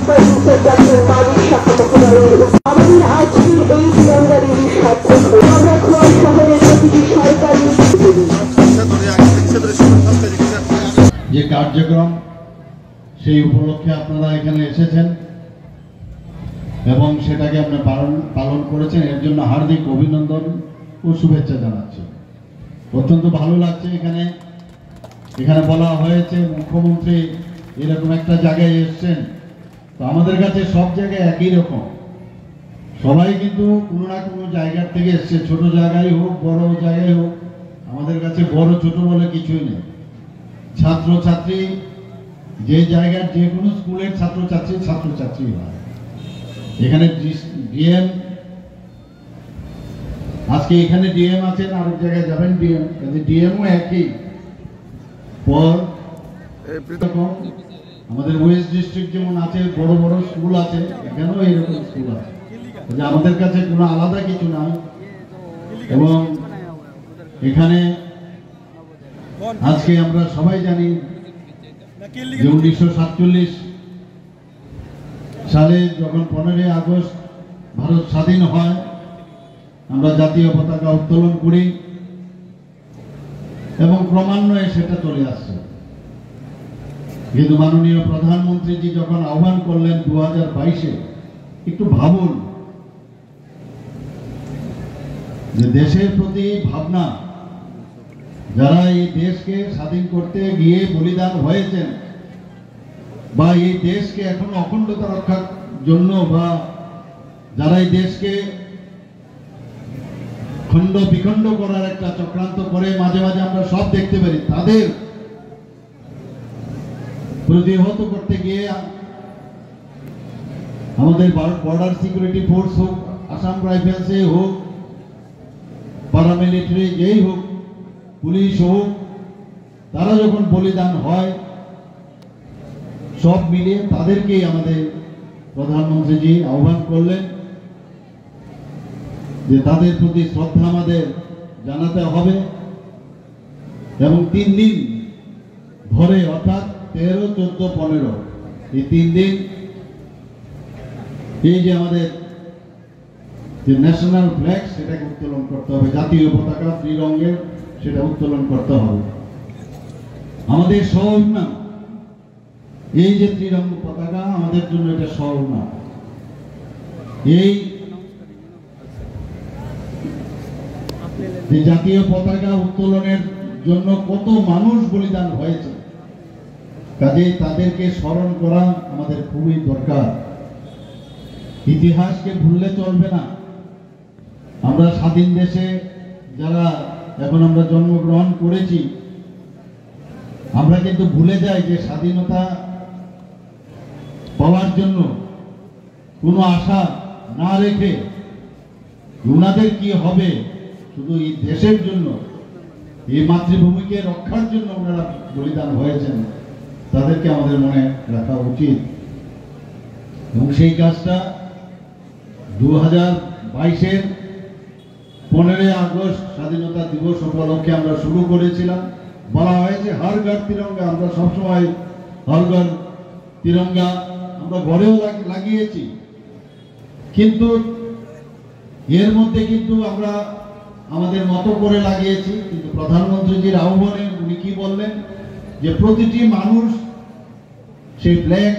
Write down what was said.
আমাদের আজকের এই তিরঙ্গার আমরা খোয়াই শহরের প্রতিটি সরকারি যে কার্যক্রম সেই উপলক্ষে আপনারা এখানে এসেছেন এবং সেটাকে আপনি পালন করেছেন, এর জন্য হার্দিক অভিনন্দন ও শুভেচ্ছা জানাচ্ছি। অত্যন্ত ভালো লাগছে। এখানে বলা হয়েছে মুখ্যমন্ত্রী এরকম একটা জায়গায় এসছেন, তো আমাদের কাছে সব জায়গায় একই রকম, সবাই কিন্তু কোনো না কোনো জায়গার থেকে এসছে, ছোট জায়গায় হোক বড় জায়গায় হোক, আমাদের কাছে বড় ছোট বলে কিছুই নেই। ছাত্রছাত্রী যে জায়গার যে কোনো স্কুলের ছাত্রছাত্রী হয়। এখানে ডিএম আজকে এখানে ডিএম আছেন, আরেক জায়গায় যাবেন ডিএম, ডিএমও একই পর। আমাদের ওয়েস্ট ডিস্ট্রিক্ট যেমন আছে, বড় বড় স্কুল আছে, এখানেও এরকম স্কুল আছে, আমাদের কাছে কোনো আলাদা কিছু নাই। এবং এখানে আজকে আমরা সবাই জানি যে 1947 সালে যখন 15ই আগস্ট ভারত স্বাধীন হয়, আমরা জাতীয় পতাকা উত্তোলন করি এবং ক্রমান্বয়ে সেটা চলে আসছে। কিন্তু মাননীয় প্রধানমন্ত্রীজি যখন আহ্বান করলেন 2022-এ, একটু ভাবুন যে দেশের প্রতি ভাবনা, যারা এই দেশকে স্বাধীন করতে গিয়ে বলিদান হয়েছেন বা এই দেশকে এখন অখণ্ডতা রক্ষার জন্য বা যারা এই দেশকে খণ্ড বিখণ্ড করার একটা চক্রান্ত করে মাঝে মাঝে আমরা সব দেখতে পারি, তাদের প্রতিহত করতে গিয়ে আমাদের বর্ডার সিকিউরিটি ফোর্স হোক, আসাম রাইফেলসে হোক, প্যারামিলিটারি যেই হোক, পুলিশ হোক, তারা যখন বলিদান হয় সব মিলিয়ে তাদেরকেই আমাদের প্রধানমন্ত্রীজি আহ্বান করলেন যে তাদের প্রতি শ্রদ্ধা আমাদের জানাতে হবে এবং 3 দিন ধরে, অর্থাৎ 13, 14, 15 এই 3 দিন এই যে আমাদের যে ন্যাশনাল ফ্ল্যাগ সেটাকে উত্তোলন করতে হবে, জাতীয় পতাকা ত্রিরঙ্গের সেটা উত্তোলন করতে হবে। আমাদের সৌভাগ্য এই যে ত্রিরঙ্গ পতাকা, আমাদের জন্য এটা সৌভাগ্য। এই যে জাতীয় পতাকা উত্তোলনের জন্য কত মানুষ বলিদান হয়েছে, কাজেই তাদেরকে স্মরণ করা আমাদের খুবই দরকার। ইতিহাসকে ভুললে চলবে না। আমরা স্বাধীন দেশে যারা এখন আমরা জন্মগ্রহণ করেছি, আমরা কিন্তু ভুলে যাই যে স্বাধীনতা পাওয়ার জন্য কোনো আশা না রেখে ওনাদের কি হবে, শুধু এই দেশের জন্য, এই মাতৃভূমিকে রক্ষার জন্য ওনারা বলিদান হয়েছেন, তাদেরকে আমাদের মনে রাখা উচিত। এবং সেই কাজটা 2022-এর 15ই আগস্ট স্বাধীনতা দিবস উপলক্ষে আমরা শুরু করেছিলাম। বলা হয়েছে হর ঘর তিরঙ্গা, আমরা সবসময় হর ঘর তিরঙ্গা আমরা ঘরেও লাগিয়েছি, কিন্তু এর মধ্যে কিন্তু আমরা আমাদের মতো করে লাগিয়েছি। কিন্তু প্রধানমন্ত্রীজির আহ্বানে উনি কি বললেন যে প্রতিটি মানুষ সেই ফ্ল্যাগ